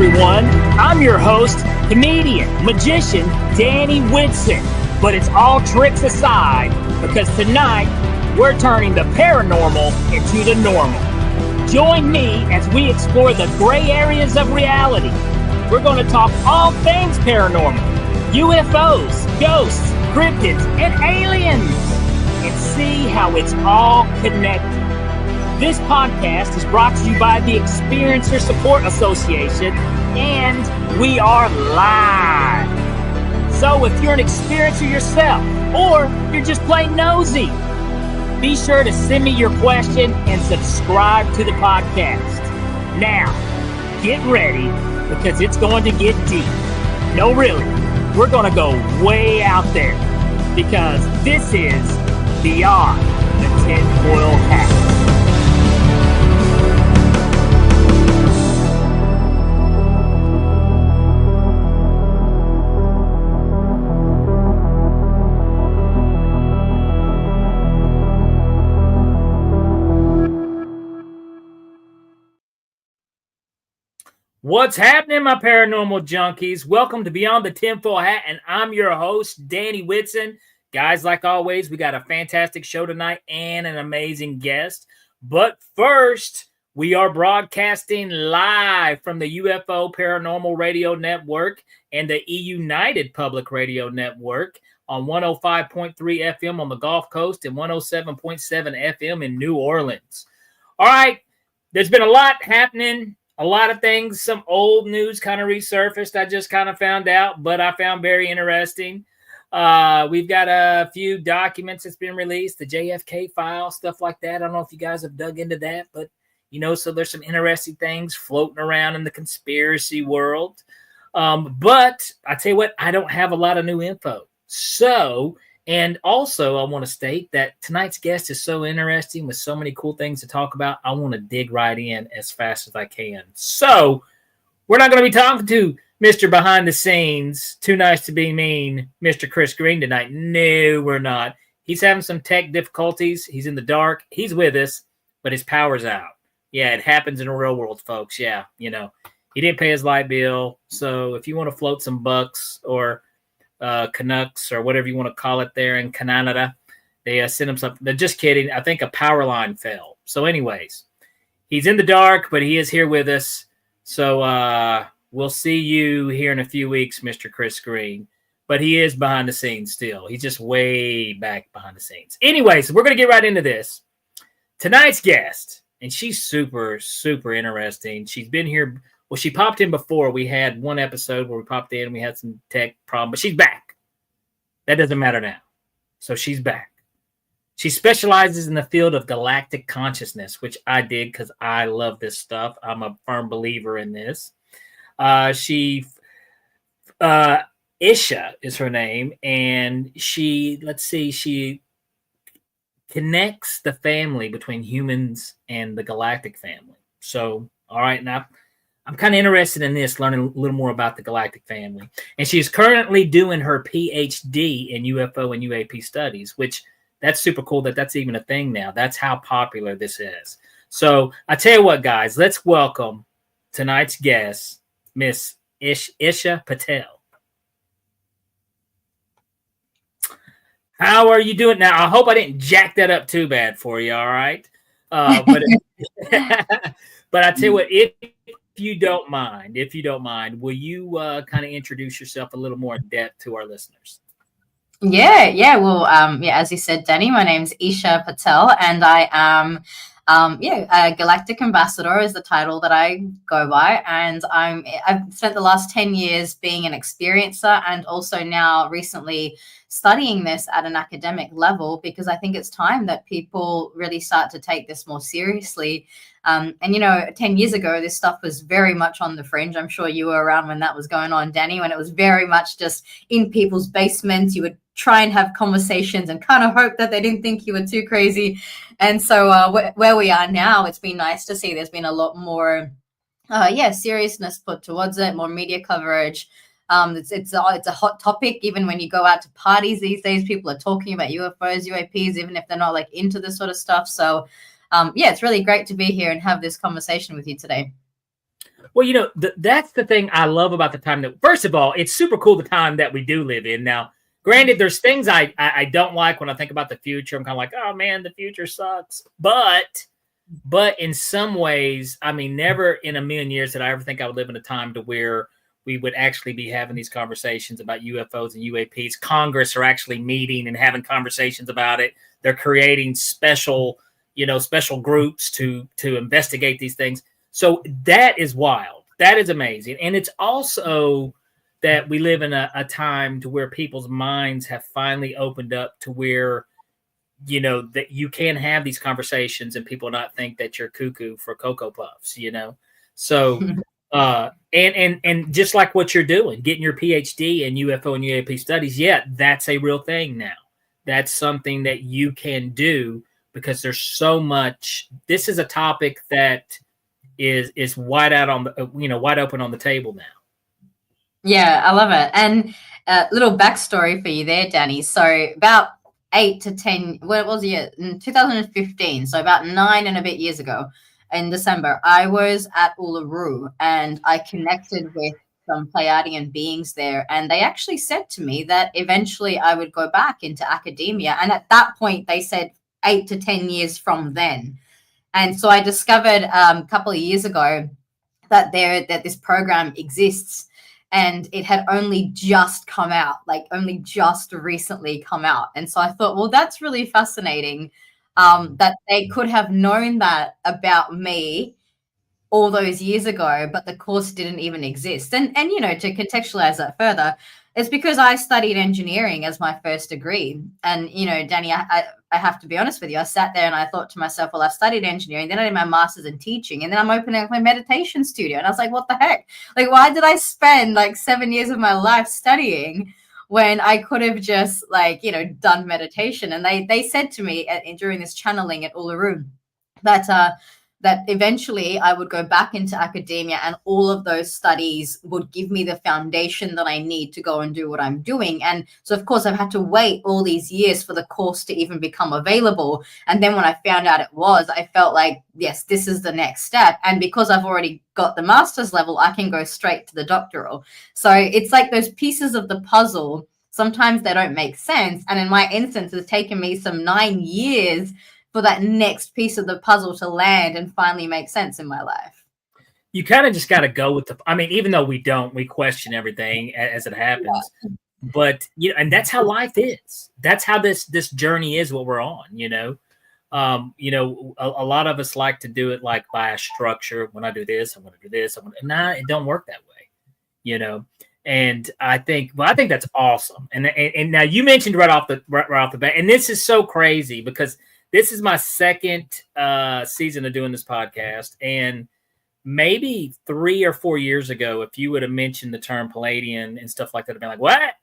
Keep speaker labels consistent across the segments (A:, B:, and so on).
A: everyone. I'm your host, comedian, magician, Danny Whitson. But it's all tricks aside, because tonight we're turning the paranormal into the normal. Join me as we explore the gray areas of reality. We're going to talk all things paranormal, UFOs, ghosts, cryptids, and aliens, and see how it's all connected. This podcast is brought to you by the Experiencer Support Association, and we are live. So if you're an experiencer yourself, or you're just plain nosy, be sure to send me your question and subscribe to the podcast. Now, get ready, because it's going to get deep. No, really, we're going to go way out there, because this is Beyond the Tinfoil Hat. What's happening, my paranormal junkies? Welcome to Beyond the Tinfoil Hat, and I'm your host, Danny Whitson. Guys, like always, we got a fantastic show tonight and an amazing guest. But first, we are broadcasting live from the UFO Paranormal Radio Network and the E-United Public Radio Network on 105.3 FM on the Gulf Coast and 107.7 FM in New Orleans. All right, there's been a lot happening. A lot of things, some old news kind of resurfaced. I just kind of found out, but I found very interesting. We've got a few documents that's been released, the JFK file, stuff like that. I don't know if you guys have dug into that, but, so there's some interesting things floating around in the conspiracy world. But I tell you what, I don't have a lot of new info. And also, I want to state that tonight's guest is so interesting with so many cool things to talk about. I want to dig right in as fast as I can. So, we're not going to be talking to Mr. Behind the Scenes, Too Nice to Be Mean, Mr. Chris Green tonight. No, we're not. He's having some tech difficulties. He's in the dark. He's with us, but his power's out. Yeah, it happens in the real world, folks. Yeah, he didn't pay his light bill. So, if you want to float some bucks or Canucks or whatever you want to call it there in Canada, they sent him something. They're just kidding. I think a power line fell. So anyways, he's in the dark, but he is here with us. So we'll see you here in a few weeks, Mr. Chris Green. But he is behind the scenes still. He's just way back behind the scenes. Anyways, we're going to get right into this. Tonight's guest, and she's super, super interesting. She's been here. Well, she popped in before. We had one episode where we popped in and we had some tech problem, but she's back. That doesn't matter now. So she's back. She specializes in the field of galactic consciousness, which I did because I love this stuff. I'm a firm believer in this. Eesha is her name, and she connects the family between humans and the galactic family. So, all right, now I'm kind of interested in this, learning a little more about the Galactic Family. And she's currently doing her PhD in UFO and UAP studies, which that's super cool that's even a thing now. That's how popular this is. So I tell you what, guys, let's welcome tonight's guest, Miss Eesha Patel. How are you doing now? I hope I didn't jack that up too bad for you, all right? But I tell you what, if you don't mind, will you kind of introduce yourself a little more in depth to our listeners?
B: Yeah. Well, as you said, Danny, my name's Eesha Patel, and I am, a Galactic Ambassador is the title that I go by, and I've spent the last 10 years being an experiencer, and also now recently studying this at an academic level, because I think it's time that people really start to take this more seriously. And 10 years ago, this stuff was very much on the fringe. I'm sure you were around when that was going on, Danny, when it was very much just in people's basements. You would try and have conversations and kind of hope that they didn't think you were too crazy. And so where we are now, it's been nice to see there's been a lot more, seriousness put towards it, more media coverage. It's a hot topic. Even when you go out to parties these days, people are talking about UFOs, UAPs, even if they're not like into this sort of stuff. So, it's really great to be here and have this conversation with you today.
A: Well, that's the thing I love about the time that, first of all, it's super cool the time that we do live in. Now, granted, there's things I don't like when I think about the future. I'm kind of like, oh man, the future sucks. But in some ways, I mean, never in a million years did I ever think I would live in a time to where we would actually be having these conversations about UFOs and UAPs. Congress are actually meeting and having conversations about it. They're creating special groups to investigate these things. So that is wild. That is amazing. And it's also that we live in a time to where people's minds have finally opened up to where, that you can have these conversations and people not think that you're cuckoo for Cocoa Puffs, So, and just like what you're doing, getting your PhD in UFO and UAP studies, yeah, that's a real thing now. That's something that you can do because there's so much. This is a topic that is wide out on the, wide open on the table now.
B: Yeah, I love it. And a little backstory for you there, Danny. So about 8 to 10, what was it? In 2015, so about 9 and a bit years ago, in December, I was at Uluru and I connected with some Pleiadian beings there, and they actually said to me that eventually I would go back into academia. And at that point, they said 8 to 10 years from then. And so I discovered a couple of years ago that this program exists, and it had only just come out, like only just recently come out. And so I thought, well, that's really fascinating, that they could have known that about me all those years ago, but the course didn't even exist. And to contextualize that further, it's because I studied engineering as my first degree. And, Danny, I have to be honest with you, I sat there and I thought to myself, well, I studied engineering, then I did my master's in teaching, and then I'm opening up my meditation studio. And I was like, what the heck? Like, why did I spend like 7 years of my life studying when I could have just done meditation? And they said to me during this channeling at Uluru that eventually I would go back into academia, and all of those studies would give me the foundation that I need to go and do what I'm doing. And so, of course, I've had to wait all these years for the course to even become available. And then when I found out it was, I felt like, yes, this is the next step. And because I've already got the master's level, I can go straight to the doctoral. So it's like those pieces of the puzzle, sometimes they don't make sense. And in my instance, it's taken me some 9 years for that next piece of the puzzle to land and finally make sense in my life.
A: You kind of just got to go with even though we question everything as it happens, but and that's how life is. That's how this journey is, what we're on, a lot of us like to do it like by a structure. When I do this, I'm going to do this. Nah, it don't work that way, And I think that's awesome. And now you mentioned right off the bat, and this is so crazy because this is my second season of doing this podcast, and maybe 3 or 4 years ago, if you would have mentioned the term Palladian and stuff like that, I'd be like, "What?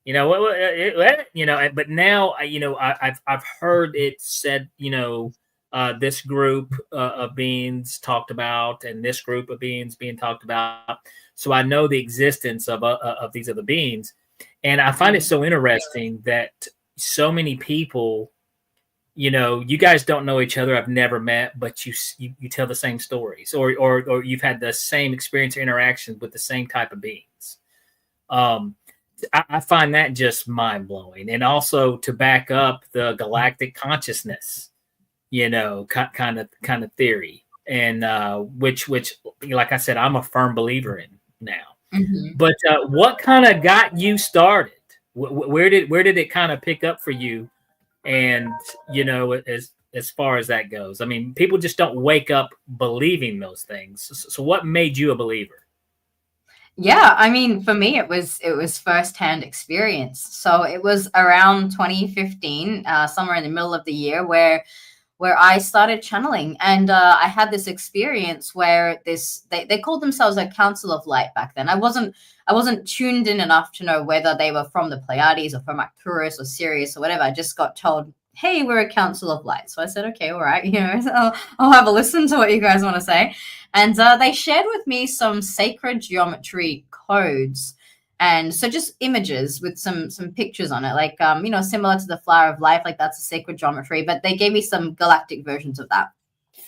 A: What? But now, I've heard it said, this group of beings talked about, and this group of beings being talked about. So I know the existence of these other beings, and I find it so interesting that so many people. You guys don't know each other. I've never met, but you tell the same stories, or you've had the same experience or interaction with the same type of beings. I find that just mind blowing, and also to back up the Galactic Consciousness, kind of theory, and which, like I said, I'm a firm believer in now.
B: Mm-hmm.
A: But what kind of got you started? Where did it kind of pick up for you? And as far as that goes, I mean, people just don't wake up believing those things. So what made you a believer?
B: Yeah, I mean, for me, it was firsthand experience. So it was around 2015, somewhere in the middle of the year, where I started channeling, and I had this experience where they called themselves a Council of Light back then. I wasn't tuned in enough to know whether they were from the Pleiades or from Arcturus or Sirius or whatever. I just got told, hey, we're a Council of Light. So I said, okay, all right, I'll have a listen to what you guys want to say. And they shared with me some sacred geometry codes. And so just images with some pictures on it, like, similar to the flower of life, like that's a sacred geometry, but they gave me some galactic versions of that.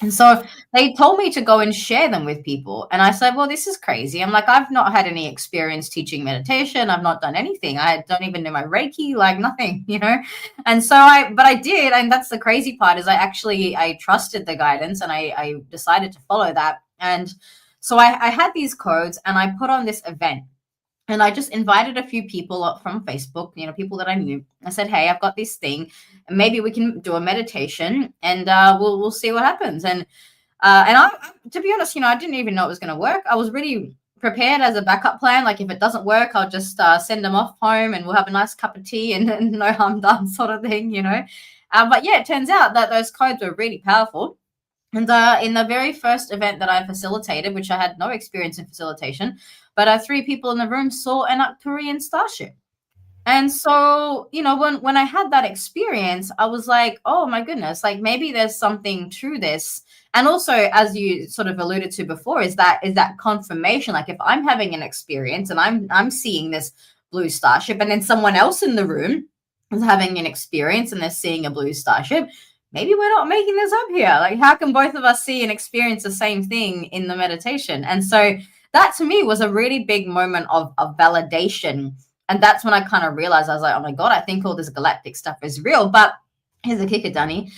B: And so they told me to go and share them with people. And I said, well, this is crazy. I'm like, I've not had any experience teaching meditation. I've not done anything. I don't even know my Reiki, like nothing, you know? And so but I did. And that's the crazy part is I trusted the guidance and I decided to follow that. And so I had these codes and I put on this event. And I just invited a few people up from Facebook, you know, people that I knew. I said, hey, I've got this thing. And maybe we can do a meditation and we'll see what happens. And I, to be honest, you know, I didn't even know it was going to work. I was really prepared as a backup plan. Like if it doesn't work, I'll just send them off home and we'll have a nice cup of tea and no harm done sort of thing, you know. But yeah, it turns out that those codes were really powerful. And in the very first event that I facilitated, which I had no experience in facilitation, but 3 people in the room saw an Arcturian starship. And so, you know, when I had that experience, I was like, oh my goodness, like maybe there's something to this. And also, as you sort of alluded to before, is that confirmation. Like if I'm having an experience and I'm seeing this blue starship, and then someone else in the room is having an experience and they're seeing a blue starship, maybe we're not making this up here. Like, how can both of us see and experience the same thing in the meditation? And so that to me was a really big moment of validation. And that's when I kind of realized, I was like, oh my God, I think all this galactic stuff is real. But here's the kicker, Danny.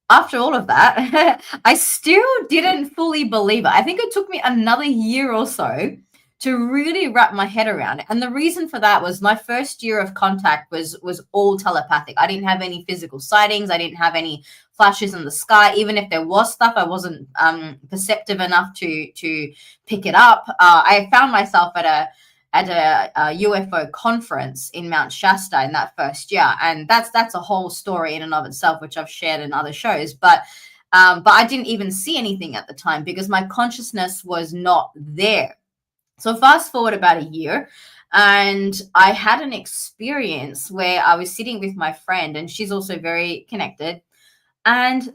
B: After all of that, I still didn't fully believe it. I think it took me another year or so to really wrap my head around it. And the reason for that was my first year of contact was all telepathic. I didn't have any physical sightings. I didn't have any flashes in the sky. Even if there was stuff, I wasn't perceptive enough to pick it up. I found myself at a UFO conference in Mount Shasta in that first year. And that's a whole story in and of itself, which I've shared in other shows. But I didn't even see anything at the time because my consciousness was not there. So fast forward about a year, and I had an experience where I was sitting with my friend, and she's also very connected. And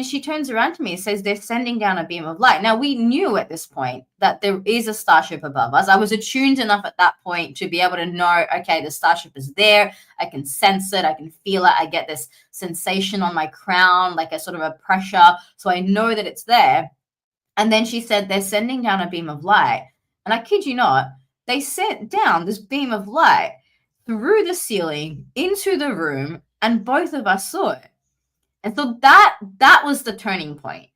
B: she turns around to me and says, they're sending down a beam of light. Now, we knew at this point that there is a starship above us. I was attuned enough at that point to be able to know, okay, the starship is there. I can sense it. I can feel it. I get this sensation on my crown, like a sort of a pressure. So I know that it's there. And then she said, they're sending down a beam of light. And I kid you not, they sent down this beam of light through the ceiling into the room, and both of us saw it. And so that was the turning point.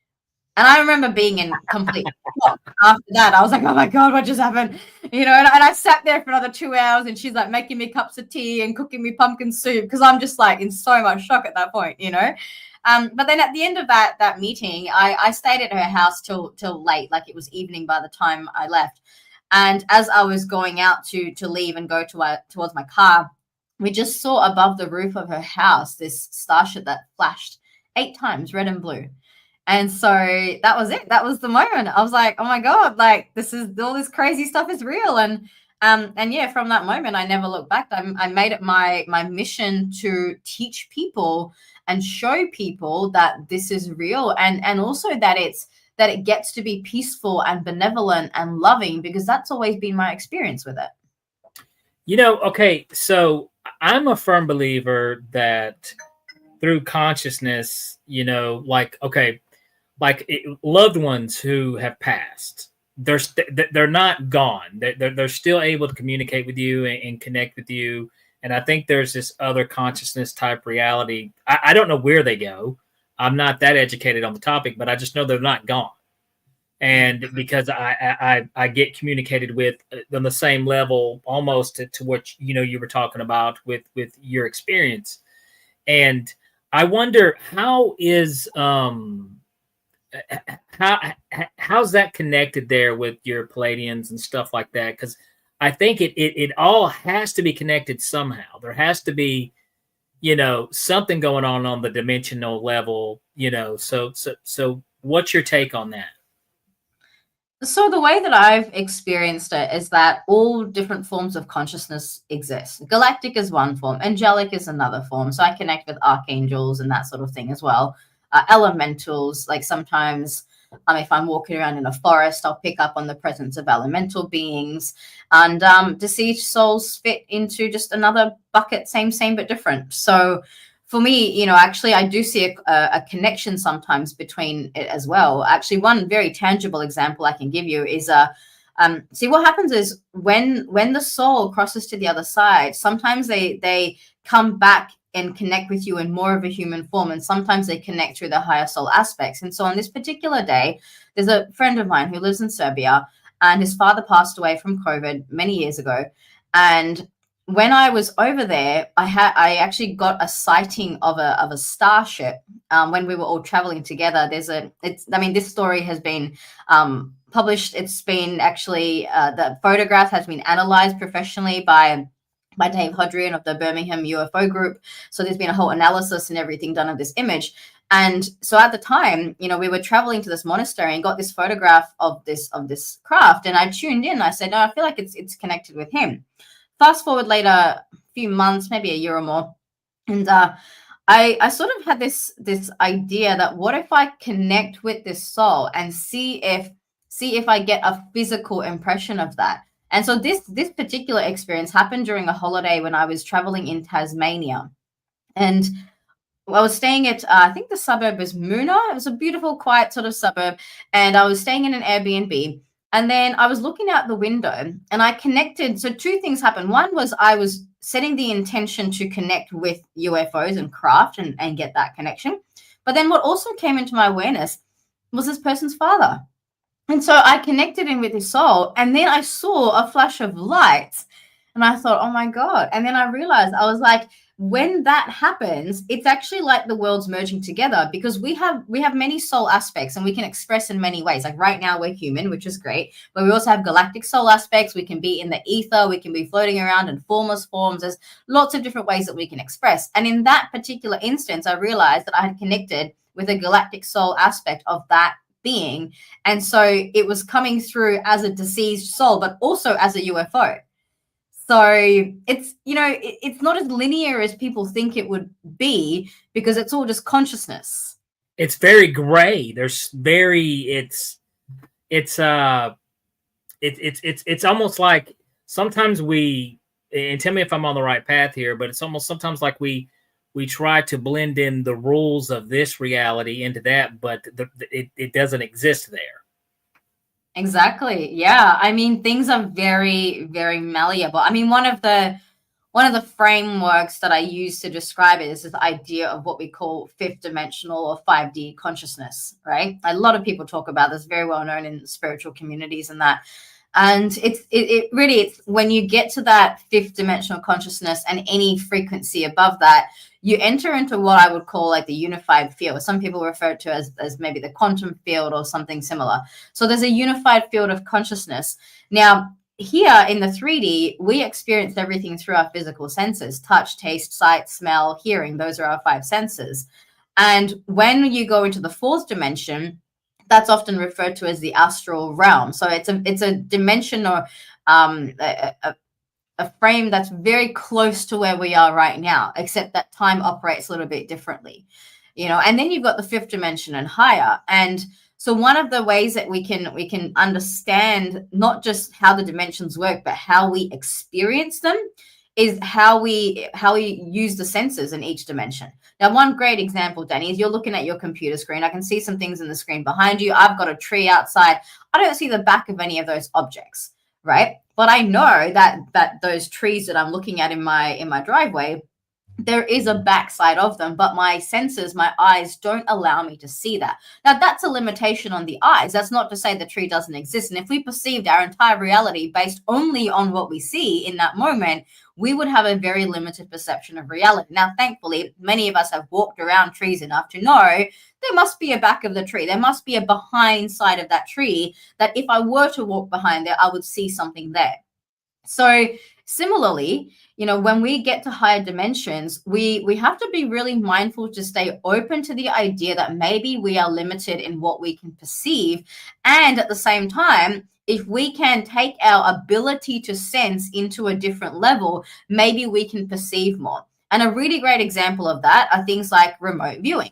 B: And I remember being in complete shock after that. I was like, oh my God, what just happened? You know, and I sat there for another 2 hours, and she's like making me cups of tea and cooking me pumpkin soup because I'm just like in so much shock at that point, you know. But then at the end of that meeting, I stayed at her house till late, like it was evening by the time I left. And as I was going out to leave and go towards my car, we just saw above the roof of her house this starship that flashed 8 times, red and blue. And so that was it. That was the moment. I was like, oh my God, like all this crazy stuff is real. And yeah, from that moment, I never looked back. I made it my mission to teach people and show people that this is real, and also that it gets to be peaceful and benevolent and loving, because that's always been my experience with it.
A: You know, okay, so I'm a firm believer that through consciousness, you know, loved ones who have passed, they're not gone. They're still able to communicate with you and connect with you. And I think there's this other consciousness type reality. I don't know where they go. I'm not that educated on the topic, but I just know they're not gone. And because I get communicated with on the same level, almost to what you were talking about with your experience. And I wonder how's that connected there with your Palladians and stuff like that? Because I think it all has to be connected somehow. There has to be, something going on the dimensional level, So what's your take on that?
B: So the way that I've experienced it is that all different forms of consciousness exist. Galactic is one form, angelic is another form. So I connect with archangels and that sort of thing as well. Elementals, like sometimes if I'm walking around in a forest, I'll pick up on the presence of elemental beings, and deceased souls fit into just another bucket, same but different. So for me, actually, I do see a connection sometimes between it as well. Actually, one very tangible example I can give you is see, what happens is when the soul crosses to the other side, sometimes they come back and connect with you in more of a human form, and sometimes they connect through the higher soul aspects. And so on this particular day, there's a friend of mine who lives in Serbia, and his father passed away from COVID many years ago. And when I was over there, I actually got a sighting of a starship when we were all traveling together. This story has been published. It's been actually the photograph has been analyzed professionally by Dave Hodrian of the Birmingham UFO group. So there's been a whole analysis and everything done of this image. And so at the time, we were traveling to this monastery and got this photograph of this craft. And I tuned in. I said, no, I feel like it's connected with him. Fast forward later, a few months, maybe a year or more, and I sort of had this idea that what if I connect with this soul and see if I get a physical impression of that. And so this particular experience happened during a holiday when I was traveling in Tasmania, and I was staying at I think the suburb was Moona. It was a beautiful, quiet sort of suburb, and I was staying in an Airbnb. And then I was looking out the window and I connected. So two things happened. One was I was setting the intention to connect with UFOs and craft and get that connection. But then what also came into my awareness was this person's father. And so I connected in with his soul. And then I saw a flash of light and I thought, oh my God. And then I realized, I was like, when that happens, it's actually like the worlds merging together, because we have many soul aspects and we can express in many ways. Like right now we're human, which is great, but we also have galactic soul aspects. We can be in the ether, we can be floating around in formless forms. There's lots of different ways that we can express. And in that particular instance, I realized that I had connected with a galactic soul aspect of that being. And so it was coming through as a deceased soul, but also as a UFO. So it's, it's not as linear as people think it would be, because it's all just consciousness.
A: It's very gray. It's almost like sometimes and tell me if I'm on the right path here, but it's almost sometimes like we try to blend in the rules of this reality into that, but it doesn't exist there.
B: Exactly. Yeah. I mean, things are very, very malleable. I mean, one of the frameworks that I use to describe it is this idea of what we call fifth dimensional or 5D consciousness, right? A lot of people talk about this, very well known in spiritual communities and that. And it really, when you get to that fifth dimensional consciousness and any frequency above that, you enter into what I would call like the unified field. Some people refer to as maybe the quantum field or something similar. So there's a unified field of consciousness. Now, here in the 3D, we experience everything through our physical senses: touch, taste, sight, smell, hearing. Those are our 5 senses. And when you go into the 4th dimension, that's often referred to as the astral realm. So it's a dimension or a frame that's very close to where we are right now, except that time operates a little bit differently, and then you've got the 5th dimension and higher. And so one of the ways that we can understand not just how the dimensions work, but how we experience them is how we use the senses in each dimension. Now, one great example, Danny, is you're looking at your computer screen. I can see some things in the screen behind you. I've got a tree outside. I don't see the back of any of those objects, right? But I know that those trees that I'm looking at in my driveway, there is a backside of them, but my senses, my eyes don't allow me to see that. Now, that's a limitation on the eyes. That's not to say the tree doesn't exist. And if we perceived our entire reality based only on what we see in that moment, we would have a very limited perception of reality. Now, thankfully, many of us have walked around trees enough to know there must be a back of the tree. There must be a behind side of that tree that if I were to walk behind there, I would see something there. So similarly, when we get to higher dimensions, we have to be really mindful to stay open to the idea that maybe we are limited in what we can perceive. And at the same time, if we can take our ability to sense into a different level, maybe we can perceive more. And a really great example of that are things like remote viewing.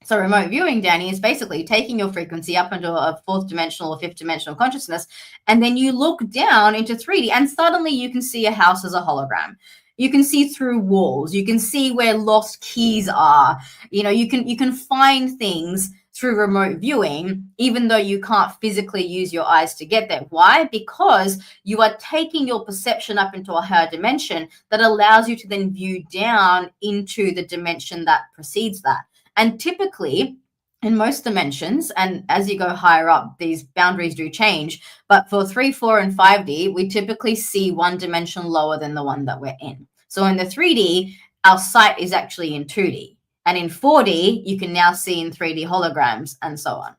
B: So remote viewing, Danny, is basically taking your frequency up into a 4th dimensional or 5th dimensional consciousness, and then you look down into 3D, and suddenly you can see a house as a hologram. you can see through walls, you can see where lost keys are, you can find things through remote viewing, even though you can't physically use your eyes to get there. Why? Because you are taking your perception up into a higher dimension that allows you to then view down into the dimension that precedes that. And typically, in most dimensions, and as you go higher up, these boundaries do change. But for 3, 4, and 5D, we typically see one dimension lower than the one that we're in. So in the 3D, our sight is actually in 2D. And in 4D, you can now see in 3D holograms and so on.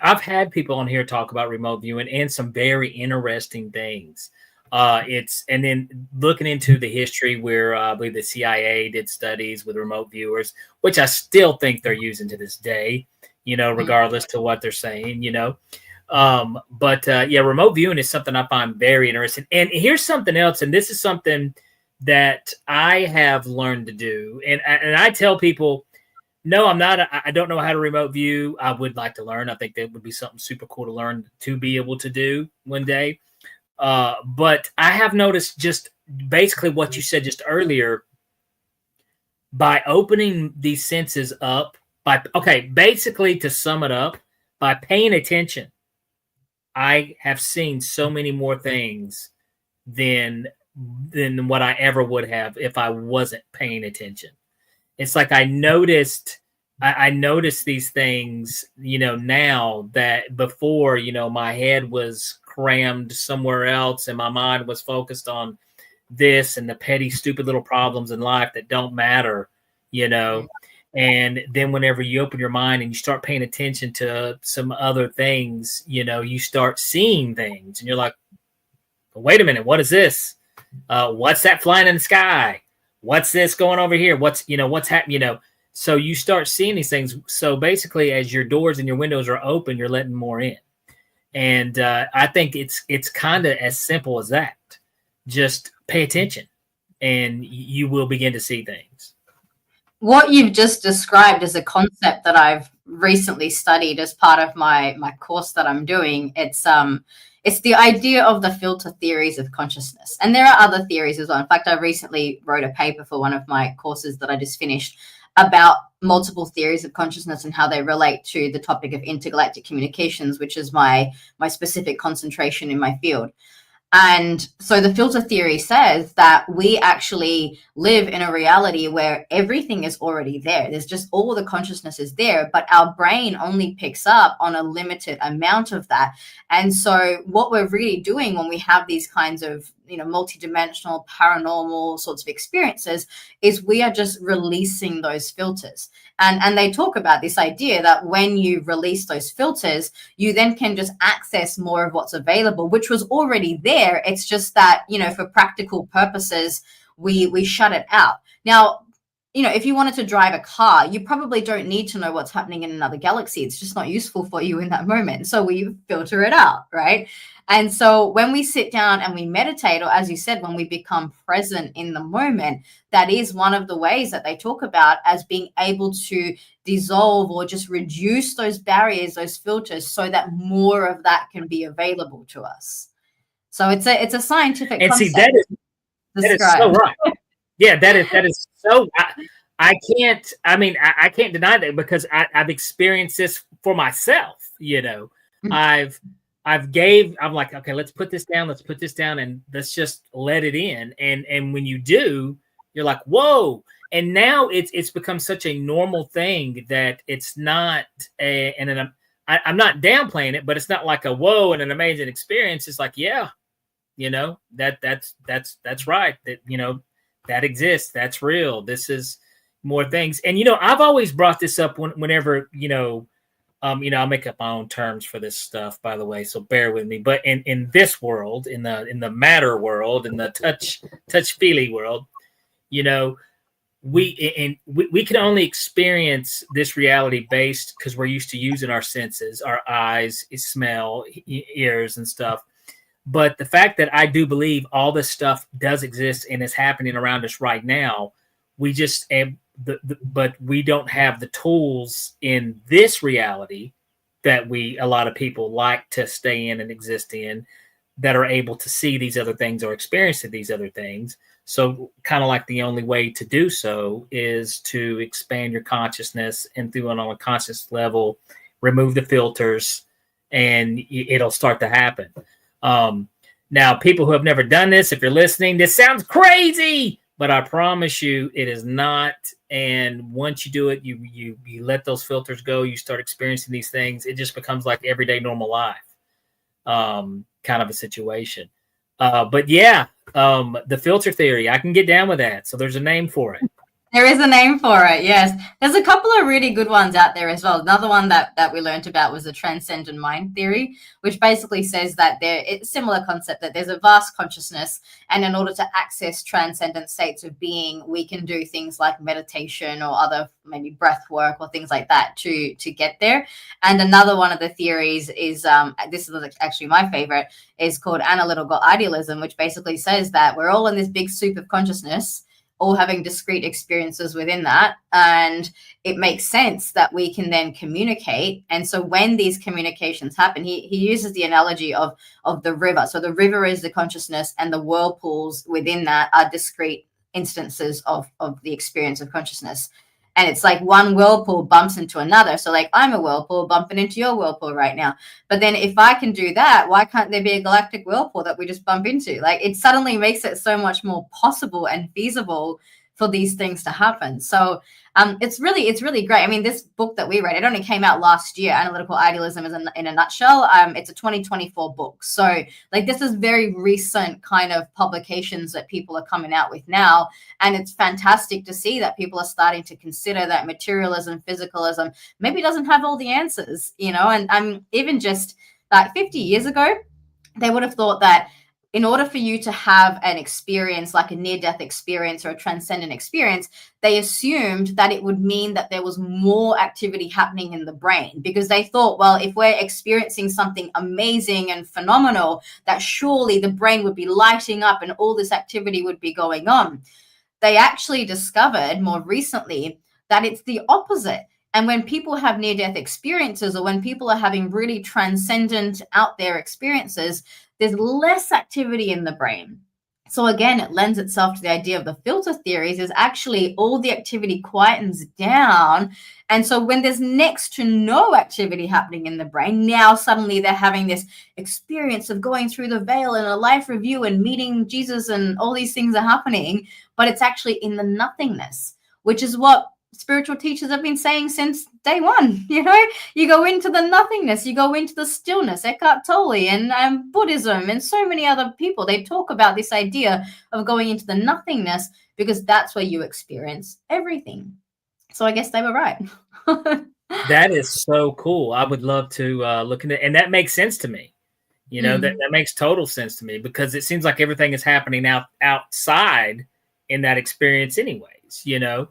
A: I've had people on here talk about remote viewing and some very interesting things. And then looking into the history where I believe the CIA did studies with remote viewers, which I still think they're using to this day, regardless to what they're saying, But remote viewing is something I find very interesting. And here's something else, and this is something that I have learned to do. And I tell people, no, I don't know how to remote view. I would like to learn. I think that would be something super cool to learn, to be able to do one day. But I have noticed just basically what you said just earlier, by opening these senses up, basically to sum it up, by paying attention, I have seen so many more things than what I ever would have if I wasn't paying attention. It's like I noticed these things, now that before, my head was crammed somewhere else and my mind was focused on this and the petty, stupid little problems in life that don't matter, And then whenever you open your mind and you start paying attention to some other things, you start seeing things and you're like, wait a minute, what is this? What's that flying in the sky? What's this going over here? What's happening? So you start seeing these things. So basically, as your doors and your windows are open, you're letting more in. And I think it's kind of as simple as that. Just pay attention and you will begin to see things.
B: What you've just described is a concept that I've recently studied as part of my course that I'm doing. It's the idea of the filter theories of consciousness. And there are other theories as well. In fact, I recently wrote a paper for one of my courses that I just finished about multiple theories of consciousness and how they relate to the topic of intergalactic communications, which is my specific concentration in my field. And so the filter theory says that we actually live in a reality where everything is already there. There's just all the consciousness is there, but our brain only picks up on a limited amount of that. And so what we're really doing when we have these kinds of, multidimensional, paranormal sorts of experiences is we are just releasing those filters. And they talk about this idea that when you release those filters, you then can just access more of what's available, which was already there. It's just that, for practical purposes, we shut it out. Now, if you wanted to drive a car, you probably don't need to know what's happening in another galaxy. It's just not useful for you in that moment. So we filter it out, right? And so when we sit down and we meditate, or as you said, when we become present in the moment, that is one of the ways that they talk about as being able to dissolve or just reduce those barriers, those filters, so that more of that can be available to us. So it's a scientific concept.
A: And see, that is so right. Yeah, that is so. I can't deny that because I've experienced this for myself. I'm like, okay, let's put this down, and let's just let it in. And when you do, you're like, whoa. And now it's become such a normal thing that it's not I'm not downplaying it, but it's not like a whoa and an amazing experience. It's like, yeah, that's right. That, that exists. That's real. This is more things. And, I've always brought this up whenever, I make up my own terms for this stuff, by the way, so bear with me. But in this world, in the matter world, in the touch-feely world, we can only experience this reality based because we're used to using our senses, our eyes, smell, ears, and stuff. But the fact that I do believe all this stuff does exist and is happening around us right now, we just but we don't have the tools in this reality that a lot of people like to stay in and exist in, that are able to see these other things or experience these other things. So kind of like the only way to do so is to expand your consciousness and through on a conscious level, remove the filters, and it'll start to happen. Now, people who have never done this, if you're listening, this sounds crazy, but I promise you it is not. And once you do it, you let those filters go, you start experiencing these things. It just becomes like everyday normal life kind of a situation. But yeah, the filter theory, I can get down with that. So there's a name for it.
B: There is a name for it, yes. There's a couple of really good ones out there as well. Another one that we learned about was the transcendent mind theory, which basically says that it's a similar concept, that there's a vast consciousness, and in order to access transcendent states of being, we can do things like meditation or other maybe breath work or things like that to get there. And another one of the theories is, this is actually my favorite, is called analytical idealism, which basically says that we're all in this big soup of consciousness, all having discrete experiences within that. And it makes sense that we can then communicate. And so when these communications happen, he uses the analogy of the river. So the river is the consciousness, and the whirlpools within that are discrete instances of the experience of consciousness. And it's like one whirlpool bumps into another. So like I'm a whirlpool bumping into your whirlpool right now. But then if I can do that, why can't there be a galactic whirlpool that we just bump into? Like it suddenly makes it so much more possible and feasible for these things to happen. So it's really great. I mean, this book that we read, it only came out last year. Analytical Idealism is in a nutshell. It's a 2024 book. So like this is very recent kind of publications that people are coming out with now. And it's fantastic to see that people are starting to consider that materialism, physicalism maybe doesn't have all the answers, you know, and even just like 50 years ago, they would have thought that in order for you to have an experience like a near-death experience or a transcendent experience, they assumed that it would mean that there was more activity happening in the brain, because they thought, well, if we're experiencing something amazing and phenomenal, that surely the brain would be lighting up and all this activity would be going on. They actually discovered more recently that it's the opposite. And when people have near-death experiences, or when people are having really transcendent out there experiences, there's less activity in the brain. So again, it lends itself to the idea of the filter theories, is actually all the activity quietens down. And so when there's next to no activity happening in the brain, now suddenly they're having this experience of going through the veil in a life review and meeting Jesus, and all these things are happening, but it's actually in the nothingness, which is what spiritual teachers have been saying since day one. You know, you go into the nothingness, you go into the stillness. Eckhart Tolle and Buddhism and so many other people, they talk about this idea of going into the nothingness, because that's where you experience everything. So I guess they were right.
A: That is so cool. I would love to look into it. And that makes sense to me. You know, that makes total sense to me, because it seems like everything is happening outside in that experience anyways, you know.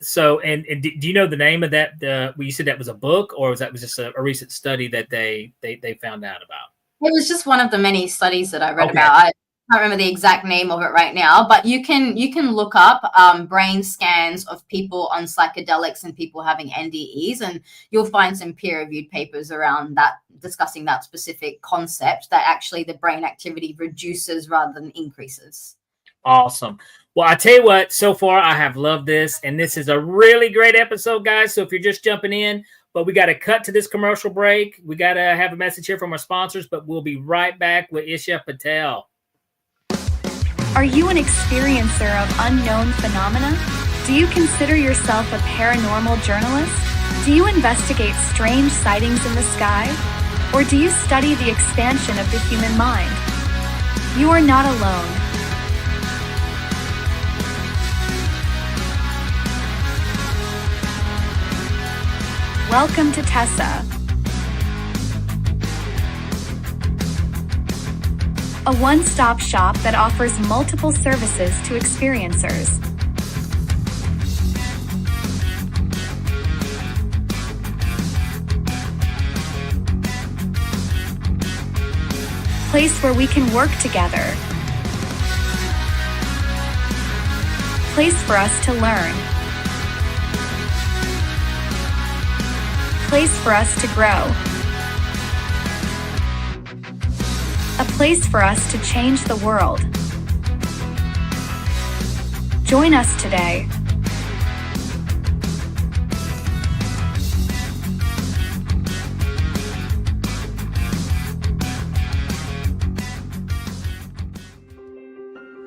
A: So, and do you know the name of that? Well, you said that was a book, or was that just a recent study that they found out about?
B: It was just one of the many studies that I read about. I can't remember the exact name of it right now, but you can look up brain scans of people on psychedelics and people having NDEs, and you'll find some peer-reviewed papers around that, discussing that specific concept, that actually the brain activity reduces rather than increases.
A: Awesome. Well, I tell you what, so far I have loved this, and this is a really great episode, guys. So if you're just jumping in, but we got to cut to this commercial break. We got to have a message here from our sponsors, but we'll be right back with Eesha Patel.
C: Are you an experiencer of unknown phenomena? Do you consider yourself a paranormal journalist? Do you investigate strange sightings in the sky? Or do you study the expansion of the human mind? You are not alone. Welcome to Tessa, a one-stop shop that offers multiple services to experiencers. Place where we can work together. Place for us to learn. Place for us to grow. place for us to change the world. Join us today.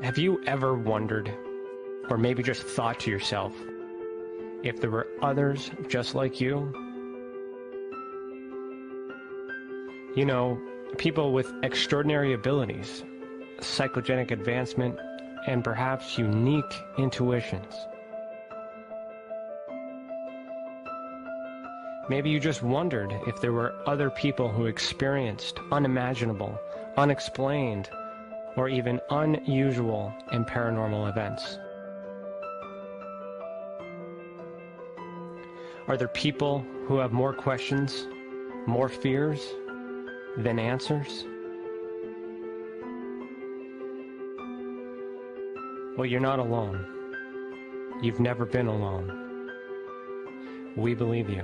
D: Have you ever wondered, or maybe just thought to yourself, if there were others just like you? You know, people with extraordinary abilities, psychogenic advancement, and perhaps unique intuitions. Maybe you just wondered if there were other people who experienced unimaginable, unexplained, or even unusual and paranormal events. Are there people who have more questions, more fears than answers? Well, you're not alone. You've never been alone. We believe you.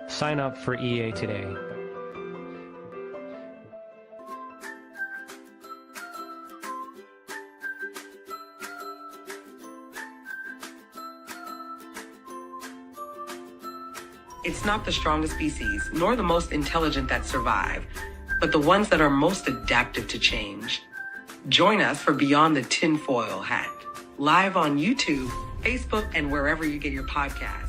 D: Sign up for EA today.
E: It's not the strongest species, nor the most intelligent that survive, but the ones that are most adaptive to change. Join us for Beyond the Tinfoil Hat, live on YouTube, Facebook, and wherever you get your podcasts.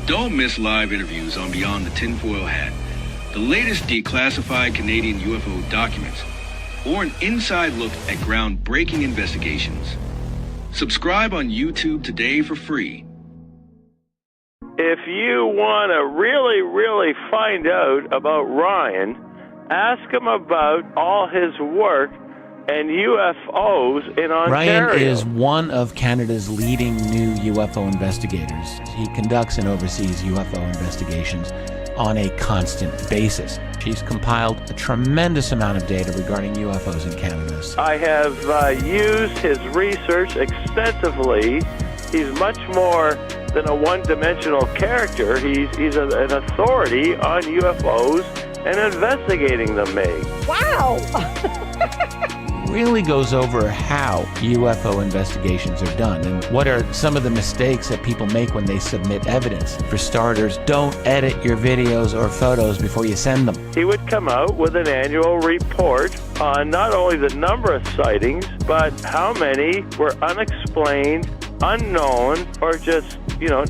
F: Don't miss live interviews on Beyond the Tinfoil Hat, the latest declassified Canadian UFO documents, or an inside look at groundbreaking investigations. Subscribe on YouTube today for free.
G: If you want to really find out about Ryan, ask him about all his work and UFOs in Ontario.
H: Ryan is one of Canada's leading new UFO investigators. He conducts and oversees UFO investigations on a constant basis. He's compiled a tremendous amount of data regarding UFOs in Canada.
G: I have used his research extensively. He's much more than a one-dimensional character. He's an authority on UFOs and investigating them, Meg.
I: Wow!
H: Really goes over how UFO investigations are done and what are some of the mistakes that people make when they submit evidence. For starters, don't edit your videos or photos before you send them.
G: He would come out with an annual report on not only the number of sightings, but how many were unexplained, unknown, or just,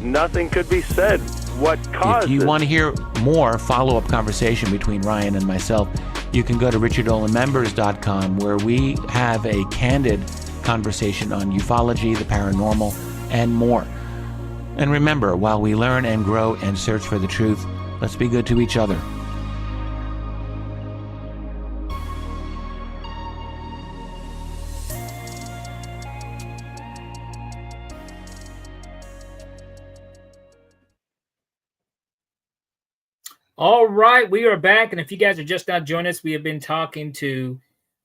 G: nothing could be said. What caused it?
H: If you want to hear more follow-up conversation between Ryan and myself, you can go to richardolanmembers.com, where we have a candid conversation on ufology, the paranormal, and more. And remember, while we learn and grow and search for the truth, let's be good to each other.
A: All right, we are back. And if you guys are just now joining us, we have been talking to,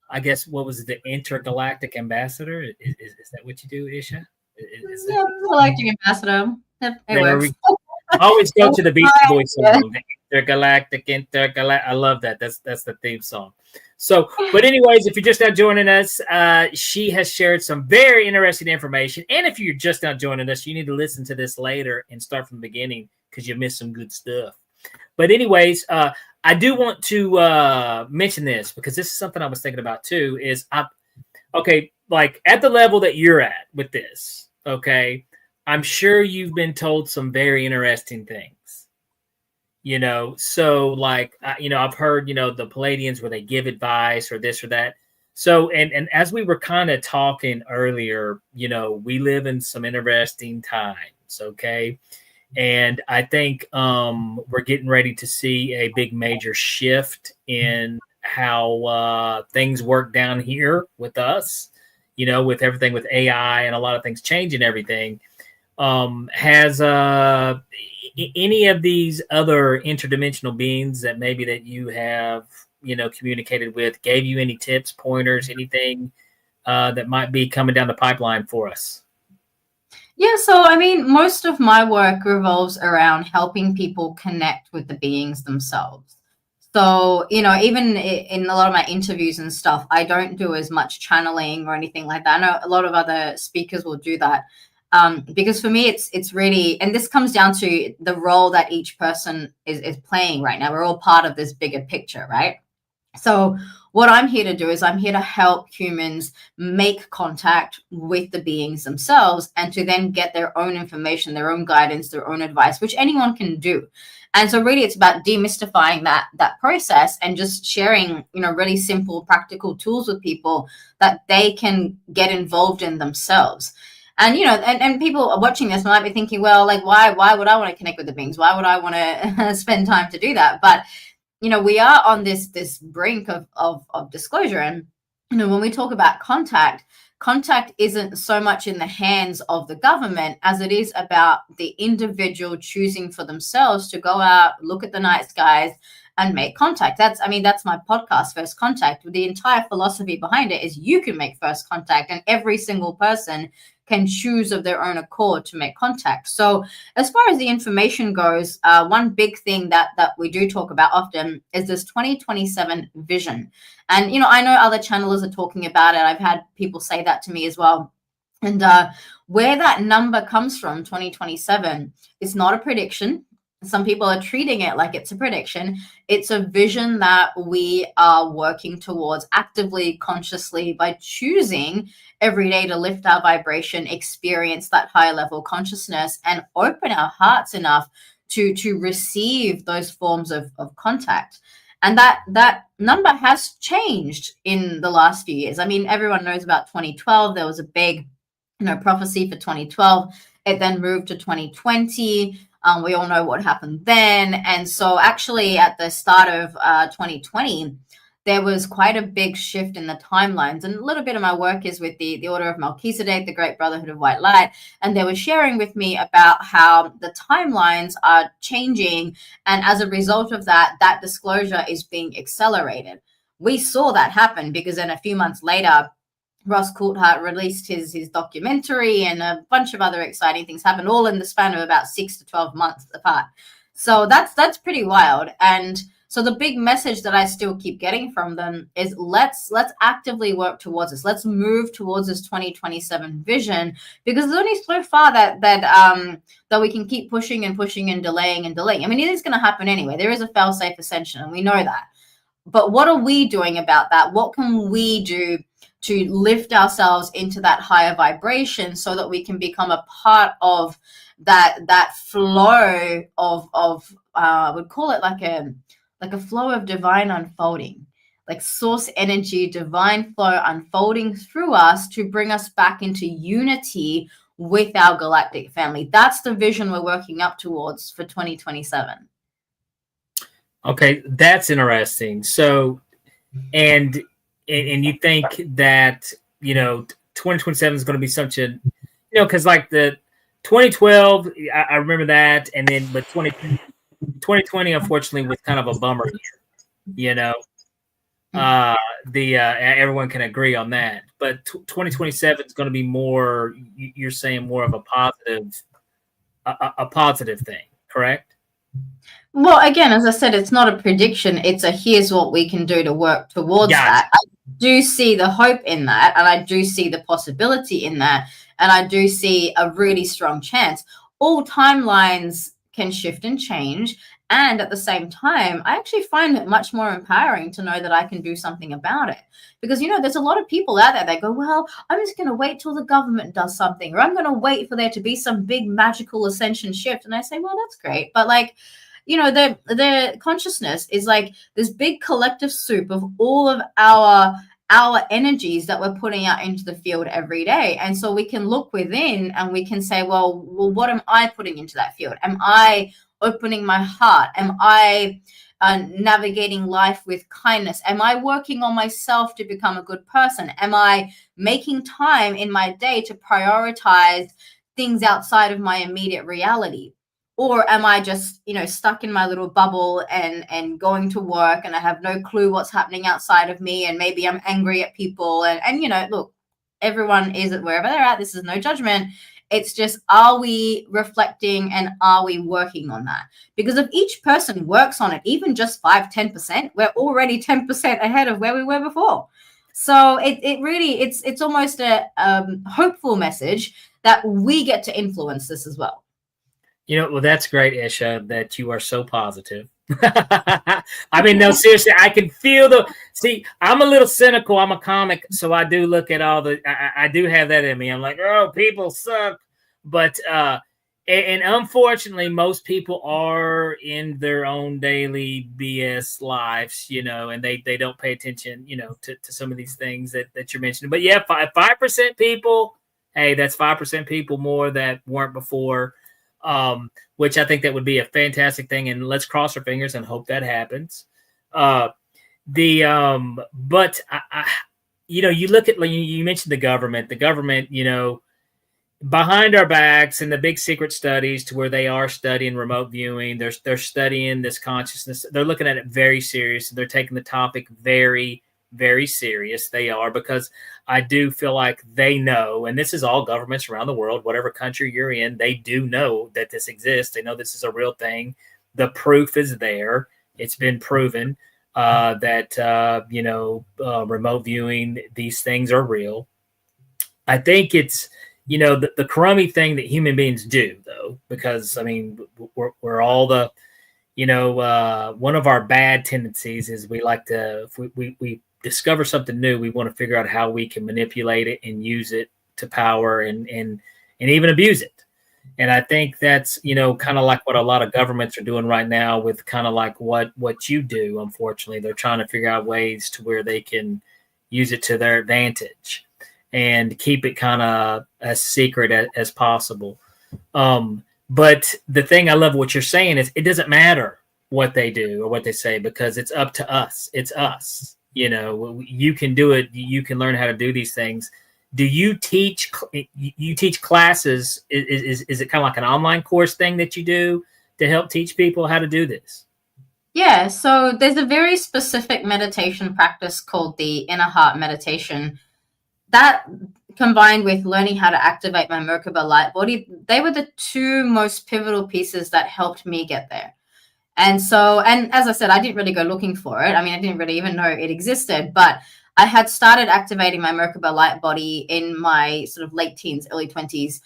A: I guess, what was it, the intergalactic ambassador? Is that what you do, Eesha?
B: Yeah, Galactic Ambassador. Yep, it works.
A: I always go to the Beach Boys song, the intergalactic. I love that. That's the theme song. So, but anyways, if you're just now joining us, she has shared some very interesting information. And if you're just now joining us, you need to listen to this later and start from the beginning because you missed some good stuff. But anyways, I do want to mention this because this is something I was thinking about too. Like at the level that you're at with this, okay, I'm sure you've been told some very interesting things. So like I've heard the Palladians where they give advice or this or that. So and as we were kind of talking earlier, we live in some interesting times, okay. And I think we're getting ready to see a big major shift in how things work down here with us, with everything with AI and a lot of things changing everything. Has any of these other interdimensional beings that maybe that you have, communicated with, gave you any tips, pointers, anything that might be coming down the pipeline for us?
B: Yeah, so I mean, most of my work revolves around helping people connect with the beings themselves. So, even in a lot of my interviews and stuff, I don't do as much channeling or anything like that. I know a lot of other speakers will do that. Because for me, it's really, and this comes down to the role that each person is playing right now. We're all part of this bigger picture, right? So what I'm here to do is I'm here to help humans make contact with the beings themselves and to then get their own information, their own guidance, their own advice, which anyone can do. And so really it's about demystifying that process and just sharing, really simple, practical tools with people that they can get involved in themselves. And and people are watching this might be thinking, well, like why would I want to connect with the beings? Why would I want to spend time to do that? But we are on this brink of disclosure. And, when we talk about contact isn't so much in the hands of the government as it is about the individual choosing for themselves to go out, look at the night skies and make contact. That's my podcast, First Contact. The entire philosophy behind it is you can make first contact, and every single person can choose of their own accord to make contact. So as far as the information goes, one big thing that we do talk about often is this 2027 vision. And, I know other channelers are talking about it. I've had people say that to me as well. And where that number comes from, 2027, it's not a prediction. Some people are treating it like it's a prediction. It's a vision that we are working towards actively, consciously, by choosing every day to lift our vibration, experience that higher level consciousness, and open our hearts enough to receive those forms of contact. And that number has changed in the last few years. I mean, everyone knows about 2012. There was a big, prophecy for 2012. It then moved to 2020. We all know what happened then. And so actually at the start of 2020, there was quite a big shift in the timelines. And a little bit of my work is with the Order of Melchizedek, the Great Brotherhood of White Light. And they were sharing with me about how the timelines are changing. And as a result of that, that disclosure is being accelerated. We saw that happen because then a few months later, Ross Coulthart released his documentary, and a bunch of other exciting things happened, all in the span of about 6 to 12 months apart. So that's pretty wild. And so the big message that I still keep getting from them is let's actively work towards this. Let's move towards this 2027 vision, because there's only so far that we can keep pushing and delaying and delaying. I mean, it is going to happen anyway. There is a fail-safe ascension, and we know that. But what are we doing about that? What can we do to lift ourselves into that higher vibration so that we can become a part of that flow of I would call it like a flow of divine unfolding, like source energy, divine flow unfolding through us to bring us back into unity with our galactic family. That's the vision we're working up towards for 2027.
A: Okay, that's interesting. So, and you think that 2027 is going to be such a because like the 2012, I remember that, and then but 2020 unfortunately was kind of a bummer year. Everyone can agree on that, but 2027 is going to be more. You're saying more of a positive thing, correct?
B: Well, again, as I said, it's not a prediction. It's a here's what we can do to work towards that. I do see the hope in that, and I do see the possibility in that, and I do see a really strong chance. All timelines can shift and change, and at the same time, I actually find it much more empowering to know that I can do something about it. Because, there's a lot of people out there that go, well, I'm just going to wait till the government does something, or I'm going to wait for there to be some big magical ascension shift. And I say, well, that's great, but like, the consciousness is like this big collective soup of all of our energies that we're putting out into the field every day. And so we can look within and we can say, well, what am I putting into that field? Am I opening my heart? Am I navigating life with kindness? Am I working on myself to become a good person? Am I making time in my day to prioritize things outside of my immediate reality? Or am I just, stuck in my little bubble and going to work, and I have no clue what's happening outside of me, and maybe I'm angry at people, and look, everyone is at wherever they're at. This is no judgment. It's just, are we reflecting and are we working on that? Because if each person works on it, even just 5-10%, we're already 10% ahead of where we were before. So it really, it's almost a hopeful message that we get to influence this as well.
A: Well, that's great, Eesha, that you are so positive. I mean, no, seriously, I can feel see, I'm a little cynical. I'm a comic, so I do look at all I do have that in me. I'm like, oh, people suck. But, and unfortunately, most people are in their own daily BS lives, and they don't pay attention, to some of these things that you're mentioning. But yeah, 5% people, hey, that's 5% people more that weren't before. Which I think that would be a fantastic thing, and let's cross our fingers and hope that happens. But you look at, you mentioned the government, behind our backs and the big secret studies to where they are studying remote viewing. They're studying this consciousness. They're looking at it very serious. They're taking the topic very, very serious. They are, because I do feel like they know, and this is all governments around the world, whatever country you're in, they do know that this exists. They know this is a real thing. The proof is there. It's been proven that remote viewing, these things are real. I think it's the crummy thing that human beings do, though, because I mean we're all the one of our bad tendencies is we like to, if we discover something new, we want to figure out how we can manipulate it and use it to power and even abuse it. And I think that's, kind of like what a lot of governments are doing right now with kind of like what you do. Unfortunately, they're trying to figure out ways to where they can use it to their advantage and keep it kind of as secret as possible. But the thing I love what you're saying is it doesn't matter what they do or what they say, because it's up to us. It's us. You can do it. You can learn how to do these things. Do you teach? You teach classes? Is it kind of like an online course thing that you do to help teach people how to do this?
B: Yeah. So there's a very specific meditation practice called the inner heart meditation. That, combined with learning how to activate my Merkaba light body, they were the two most pivotal pieces that helped me get there. And as I said, I didn't really go looking for it. I mean, I didn't really even know it existed, but I had started activating my Merkaba light body in my sort of late teens, early 20s,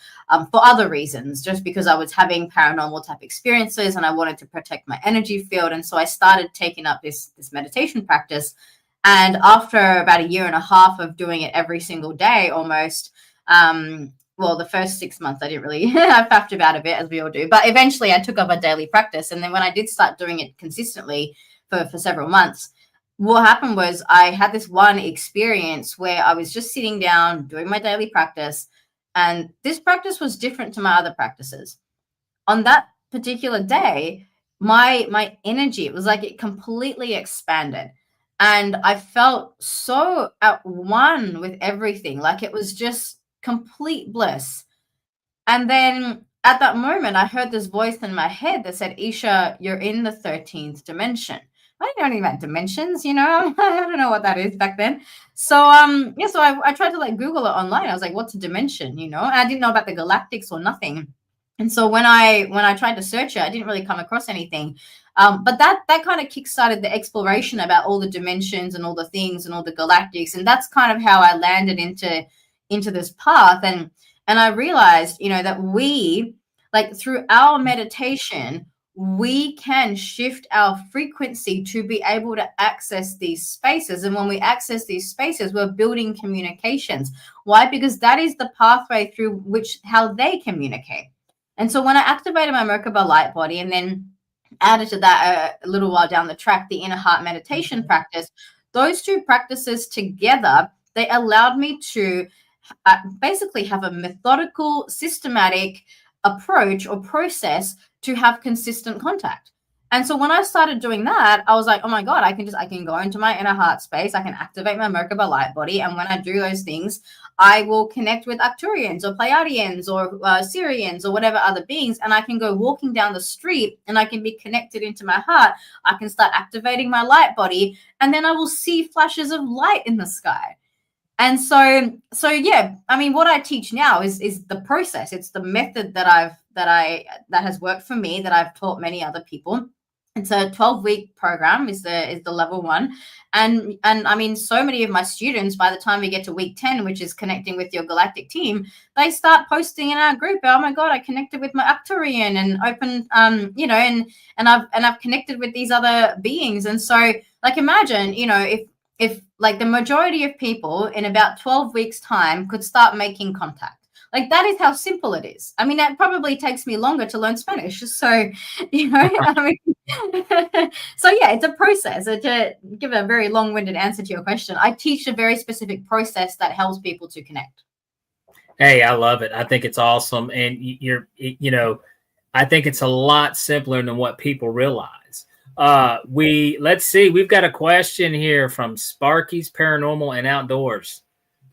B: for other reasons, just because I was having paranormal type experiences and I wanted to protect my energy field. And so I started taking up this meditation practice. And after about 1.5 years of doing it every single day, almost, the first 6 months, I didn't really, I faffed about a bit, as we all do. But eventually I took up a daily practice. And then when I did start doing it consistently for several months, what happened was I had this one experience where I was just sitting down doing my daily practice. And this practice was different to my other practices. On that particular day, my energy, it was like it completely expanded. And I felt so at one with everything, like it was just complete bliss. And then at that moment, I heard this voice in my head that said, Eesha, you're in the 13th dimension. I didn't know anything about dimensions, I don't know what that is back then. So, so I tried to Google it online. I was like, what's a dimension, And I didn't know about the galactics or nothing. And so when I tried to search it, I didn't really come across anything. But that kind of kickstarted the exploration about all the dimensions and all the things and all the galactics. And that's kind of how I landed into this path. And I realized, that we, through our meditation, we can shift our frequency to be able to access these spaces. And when we access these spaces, we're building communications. Why? Because that is the pathway through how they communicate. And so when I activated my Merkaba light body and then added to that a little while down the track, the inner heart meditation practice, those two practices together, they allowed me to basically have a methodical, systematic approach or process to have consistent contact. And so when I started doing that, I was like, oh my God, I can go into my inner heart space. I can activate my Merkaba light body. And when I do those things, I will connect with Arcturians or Pleiadians or Syrians or whatever other beings. And I can go walking down the street and I can be connected into my heart. I can start activating my light body. And then I will see flashes of light in the sky. And so yeah, I mean, what I teach now is the process. It's the method that has worked for me, that I've taught many other people. It's a 12-week program is the level 1. And I mean, so many of my students, by the time we get to week 10, which is connecting with your galactic team, they start posting in our group, oh my God, I connected with my Arcturian and open, and I've connected with these other beings. And so, like, imagine, if like the majority of people in about 12 weeks time could start making contact. Like, that is how simple it is. I mean, that probably takes me longer to learn Spanish. So, I mean, so yeah, it's a process. To give a very long-winded answer to your question, I teach a very specific process that helps people to connect.
A: Hey, I love it. I think it's awesome. And I think it's a lot simpler than what people realize. Let's see, we've got a question here from Sparky's Paranormal and Outdoors.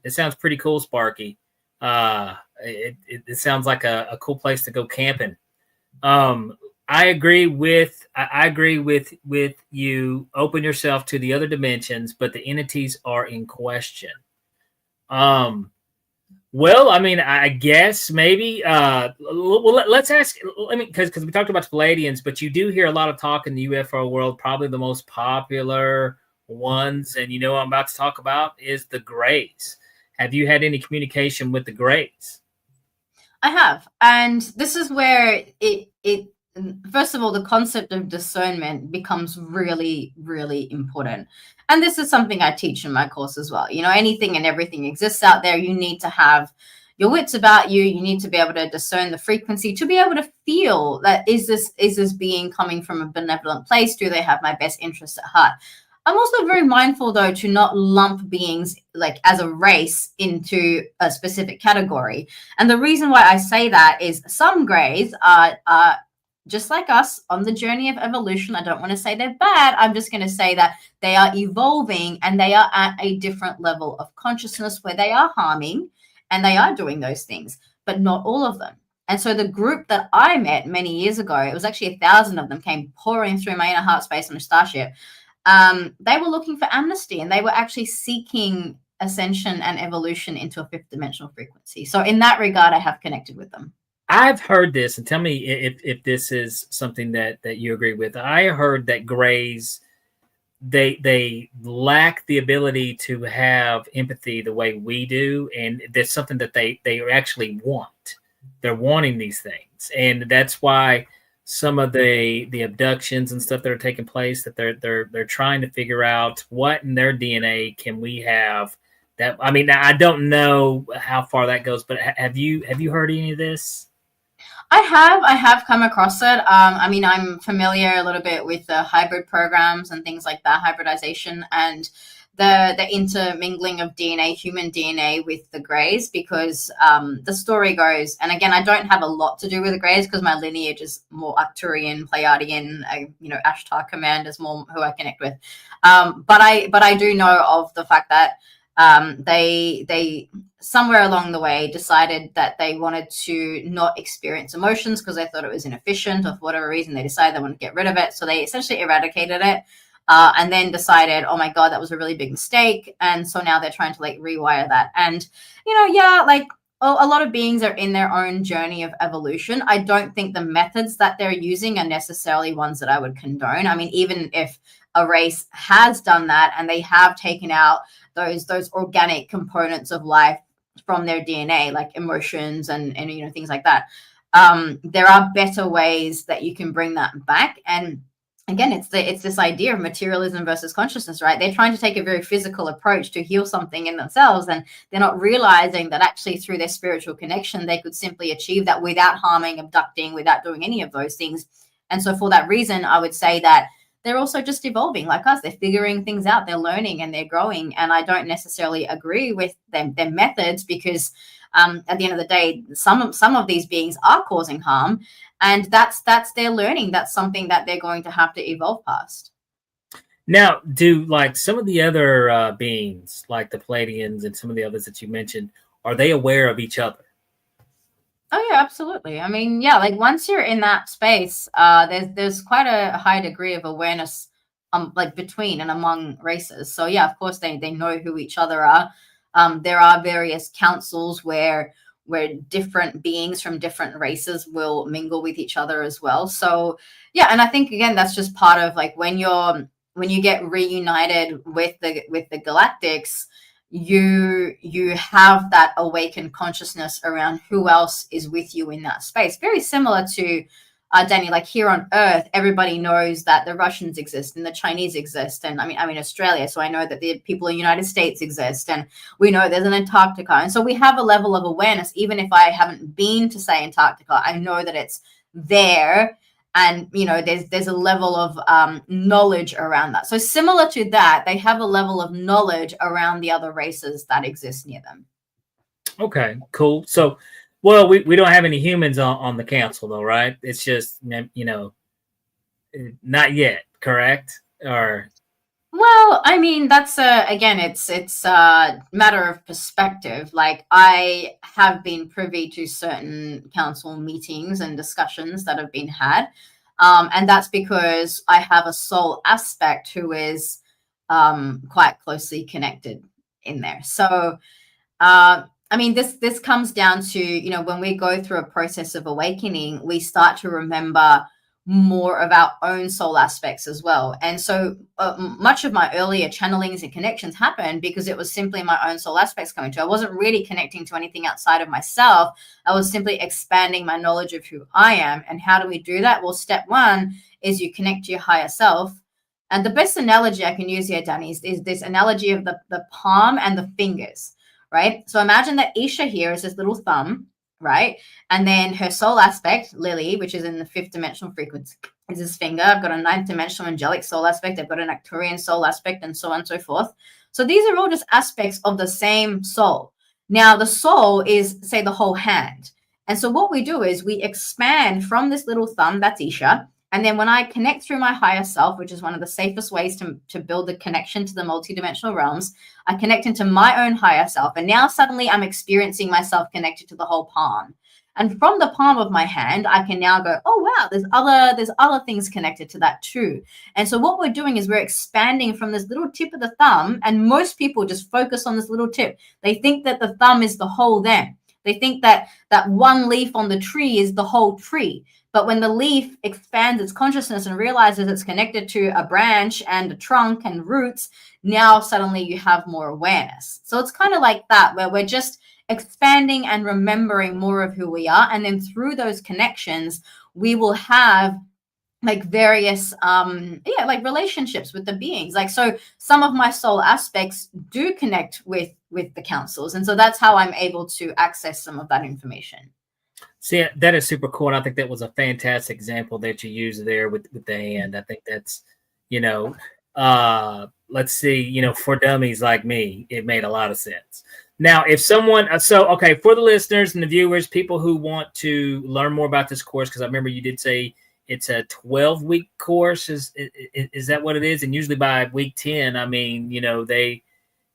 A: It sounds pretty cool, Sparky. It sounds like a cool place to go camping. I agree with you. Open yourself to the other dimensions, but the entities are in question. Well, I mean, I guess maybe. Let's ask. Because we talked about the Pleiadians, but you do hear a lot of talk in the UFO world. Probably the most popular ones, and what I'm about to talk about is the Greys. Have you had any communication with the Greys?
B: I have, and this is where it first of all, the concept of discernment becomes really, really important. And this is something I teach in my course as well. Anything and everything exists out there. You need to have your wits about you. You need to be able to discern the frequency, to be able to feel that is this being coming from a benevolent place? Do they have my best interest at heart? I'm also very mindful, though, to not lump beings like as a race into a specific category. And the reason why I say that is some Greys are just like us on the journey of evolution. I don't want to say they're bad. I'm just going to say that they are evolving and they are at a different level of consciousness where they are harming and they are doing those things, but not all of them. And so the group that I met many years ago, it was actually 1,000 of them came pouring through my inner heart space on a starship. They were looking for amnesty and they were actually seeking ascension and evolution into a 5th dimensional frequency. So in that regard, I have connected with them.
A: I've heard this, and tell me if this is something that you agree with. I heard that Greys, they lack the ability to have empathy the way we do, and there's something that they actually want. They're wanting these things, and that's why some of the abductions and stuff that are taking place, that they're trying to figure out what in their DNA can we have. That, I mean, I don't know how far that goes, but have you heard any of this?
B: I have come across it. I mean, I'm familiar a little bit with the hybrid programs and things like that, hybridization and the intermingling of DNA, human DNA with the Greys, because the story goes, and again, I don't have a lot to do with the Greys because my lineage is more Arcturian, Pleiadian, Ashtar Command is more who I connect with. But I do know of the fact that they somewhere along the way decided that they wanted to not experience emotions because they thought it was inefficient, or for whatever reason they decided they wanted to get rid of it. So they essentially eradicated it, and then decided, oh my God, that was a really big mistake. And so now they're trying to like rewire that. And, like a lot of beings are in their own journey of evolution. I don't think the methods that they're using are necessarily ones that I would condone. I mean, even if a race has done that and they have taken out those organic components of life from their DNA, like emotions and things like that, there are better ways that you can bring that back. And again, it's this idea of materialism versus consciousness, right? They're trying to take a very physical approach to heal something in themselves, and they're not realizing that actually through their spiritual connection, they could simply achieve that without harming, abducting, without doing any of those things. And so for that reason, I would say that they're also just evolving like us. They're figuring things out, they're learning and they're growing. And I don't necessarily agree with their methods, because at the end of the day, some of these beings are causing harm, and that's their learning. That's something that they're going to have to evolve past.
A: Now, do like some of the other beings, like the Pleiadians and some of the others that you mentioned, are they aware of each other?
B: Oh yeah, absolutely. I mean, yeah, like once you're in that space, there's quite a high degree of awareness, like between and among races. So yeah, of course they know who each other are. There are various councils where different beings from different races will mingle with each other as well. So yeah, and I think again that's just part of like when you get reunited with the galactics, you have that awakened consciousness around who else is with you in that space. Very similar to Danny, like here on Earth, everybody knows that the Russians exist and the Chinese exist, and I mean Australia. So I know that the people in the United States exist, and we know there's an Antarctica, and so we have a level of awareness. Even if I haven't been to say Antarctica, I know that it's there. And, you know, there's a level of knowledge around that. So similar to that, they have a level of knowledge around the other races that exist near them.
A: Okay, cool. So, well, we don't have any humans on the council, though, right? It's just, you know, not yet, correct? Or...
B: Well, I mean, that's again, it's a matter of perspective. Like I have been privy to certain council meetings and discussions that have been had. And that's because I have a soul aspect who is quite closely connected in there. So, I mean, this comes down to, you know, when we go through a process of awakening, we start to remember more of our own soul aspects as well. And so much of my earlier channelings and connections happened because it was simply my own soul aspects coming to. I wasn't really connecting to anything outside of myself. I was simply expanding my knowledge of who I am. And how do we do that? Well, step one is you connect to your higher self. And the best analogy I can use here, Danny, is this analogy of the palm and the fingers, right? So imagine that Eesha here is this little thumb, right? And then her soul aspect, Lily, which is in the 5th dimensional frequency, is this finger. I've got a 9th dimensional angelic soul aspect. I've got an Arcturian soul aspect, and so on and so forth. So these are all just aspects of the same soul. Now, the soul is, say, the whole hand. And so what we do is we expand from this little thumb, that's Eesha. And then when I connect through my higher self, which is one of the safest ways to build the connection to the multidimensional realms, I connect into my own higher self. And now suddenly I'm experiencing myself connected to the whole palm. And from the palm of my hand, I can now go, oh, wow, there's other things connected to that too. And so what we're doing is we're expanding from this little tip of the thumb. And most people just focus on this little tip. They think that the thumb is the whole them. They think that one leaf on the tree is the whole tree. But when the leaf expands its consciousness and realizes it's connected to a branch and a trunk and roots, now suddenly you have more awareness. So it's kind of like that, where we're just expanding and remembering more of who we are. And then through those connections, we will have like various like relationships with the beings. Like, so some of my soul aspects do connect with the councils. And so that's how I'm able to access some of that information.
A: See, that is super cool. And I think that was a fantastic example that you used there with the hand. I think that's, you know, let's see, you know, for dummies like me, it made a lot of sense. Now, if someone, okay, for the listeners and the viewers, people who want to learn more about this course, because I remember you did say it's a 12-week course. Is that what it is? And usually by week 10, I mean, you know,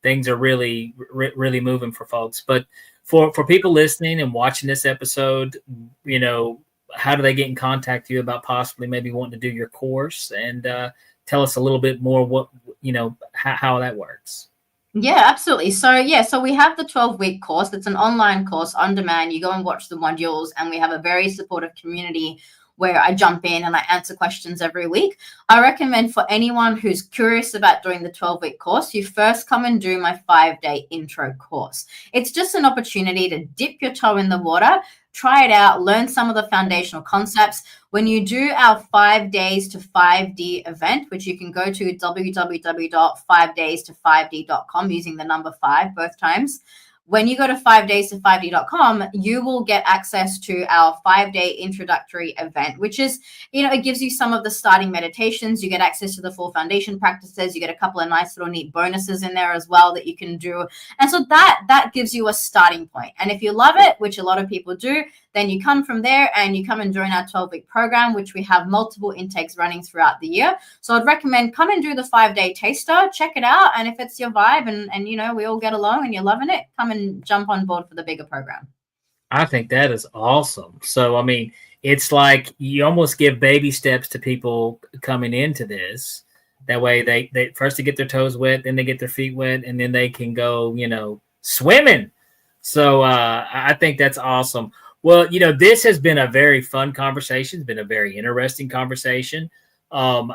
A: things are really moving for folks. But for people listening and watching this episode, you know, how do they get in contact with you about possibly maybe wanting to do your course? And tell us a little bit more what, you know, how that works.
B: Yeah, absolutely. So we have the 12-week course. It's an online course on demand. You go and watch the modules, and we have a very supportive community where I jump in and I answer questions every week. I recommend for anyone who's curious about doing the 12-week course, you first come and do my 5-day intro course. It's just an opportunity to dip your toe in the water, try it out, learn some of the foundational concepts. When you do our 5 days to 5D event, which you can go to www.5daysto5d.com using the number 5 both times, when you go to 5days-to-5d.com, you will get access to our 5-day introductory event, which is, it gives you some of the starting meditations. You get access to the full foundation practices. You get a couple of nice little neat bonuses in there as well that you can do. And so that gives you a starting point. And if you love it, which a lot of people do, then you come from there and you come and join our 12-week program, which we have multiple intakes running throughout the year. So I'd recommend come and do the 5-day taster, check it out. And if it's your vibe and we all get along and you're loving it, come and jump on board for the bigger program.
A: I think that is awesome. So, I mean, it's like you almost give baby steps to people coming into this. That way they first to get their toes wet, then they get their feet wet, and then they can go, swimming. So I think that's awesome. Well, this has been a very fun conversation. It's been a very interesting conversation. We have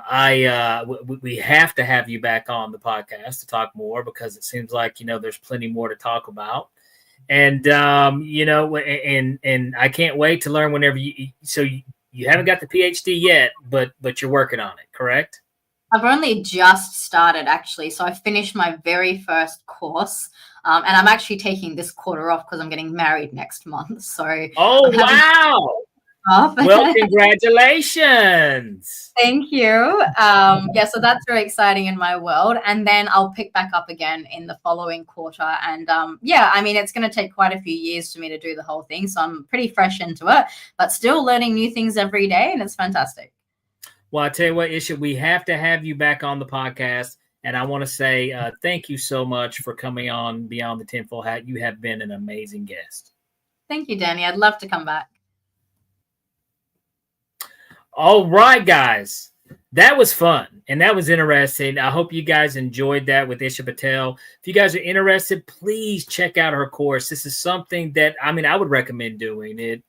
A: to have you back on the podcast to talk more, because it seems like, there's plenty more to talk about. And, and I can't wait to learn whenever you haven't got the PhD yet, but you're working on it, correct?
B: I've only just started, actually. So I finished my very first course. And I'm actually taking this quarter off because I'm getting married next month. So
A: wow. Well, congratulations.
B: Thank you. So that's very exciting in my world. And then I'll pick back up again in the following quarter. And it's going to take quite a few years for me to do the whole thing. So I'm pretty fresh into it, but still learning new things every day. And it's fantastic.
A: Well, I tell you what, Eesha, we have to have you back on the podcast. And I want to say thank you so much for coming on Beyond the Tinfoil Hat. You have been an amazing guest.
B: Thank you, Danny. I'd love to come back.
A: All right, guys. That was fun and that was interesting. I hope you guys enjoyed that with Eesha Patel. If you guys are interested, please check out her course. This is something that, I would recommend doing. It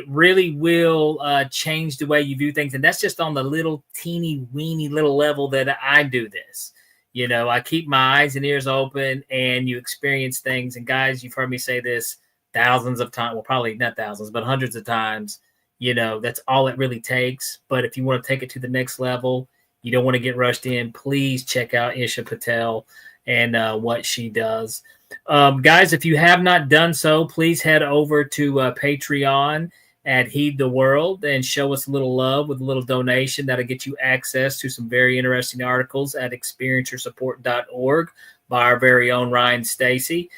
A: really will change the way you view things. And that's just on the little teeny weeny little level that I do this. I keep my eyes and ears open and you experience things. And guys, you've heard me say this thousands of times. Well, probably not thousands, but hundreds of times. That's all it really takes. But if you want to take it to the next level, you don't want to get rushed in, please check out Eesha Patel and what she does. Guys, if you have not done so, please head over to Patreon at Heed the World and show us a little love with a little donation. That'll get you access to some very interesting articles at experiencersupport.org by our very own Ryan Stacy.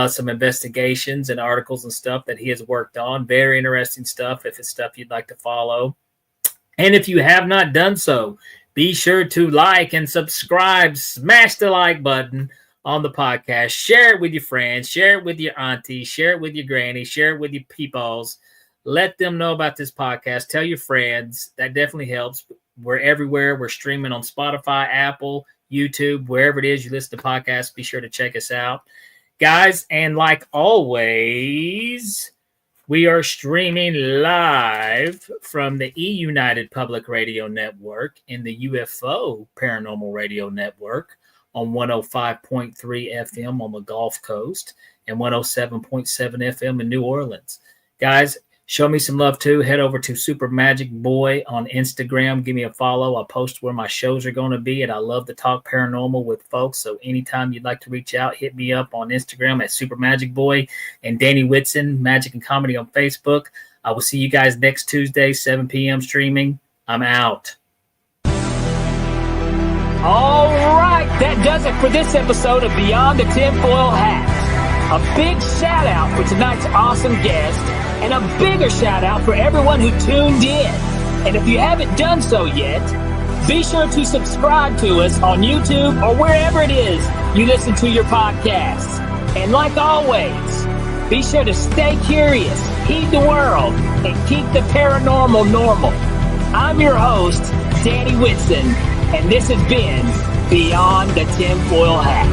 A: Some investigations and articles and stuff that he has worked on. Very interesting stuff if it's stuff you'd like to follow. And if you have not done so, be sure to like and subscribe. Smash the like button on the podcast. Share it with your friends. Share it with your auntie. Share it with your granny. Share it with your peoples. Let them know about this podcast. Tell your friends. That definitely helps. We're everywhere. We're streaming on Spotify, Apple, YouTube, wherever it is you listen to podcasts. Be sure to check us out. Guys, and like always, we are streaming live from the E-United Public Radio Network and the UFO Paranormal Radio Network on 105.3 FM on the Gulf Coast and 107.7 FM in New Orleans. Guys, show me some love too. Head over to Super Magic Boy on Instagram. Give me a follow. I'll post where my shows are going to be, and I love to talk paranormal with folks. So anytime you'd like to reach out, hit me up on Instagram at Super Magic Boy and Danny Whitson, Magic and Comedy on Facebook. I will see you guys next Tuesday, 7 p.m. streaming. I'm out. All right, that does it for this episode of Beyond the Tinfoil Hat. A big shout out for tonight's awesome guest, and a bigger shout out for everyone who tuned in. And if you haven't done so yet, be sure to subscribe to us on YouTube or wherever it is you listen to your podcasts. And like always, be sure to stay curious, heed the world, and keep the paranormal normal. I'm your host, Danny Whitson, and this has been Beyond the Tinfoil Hat.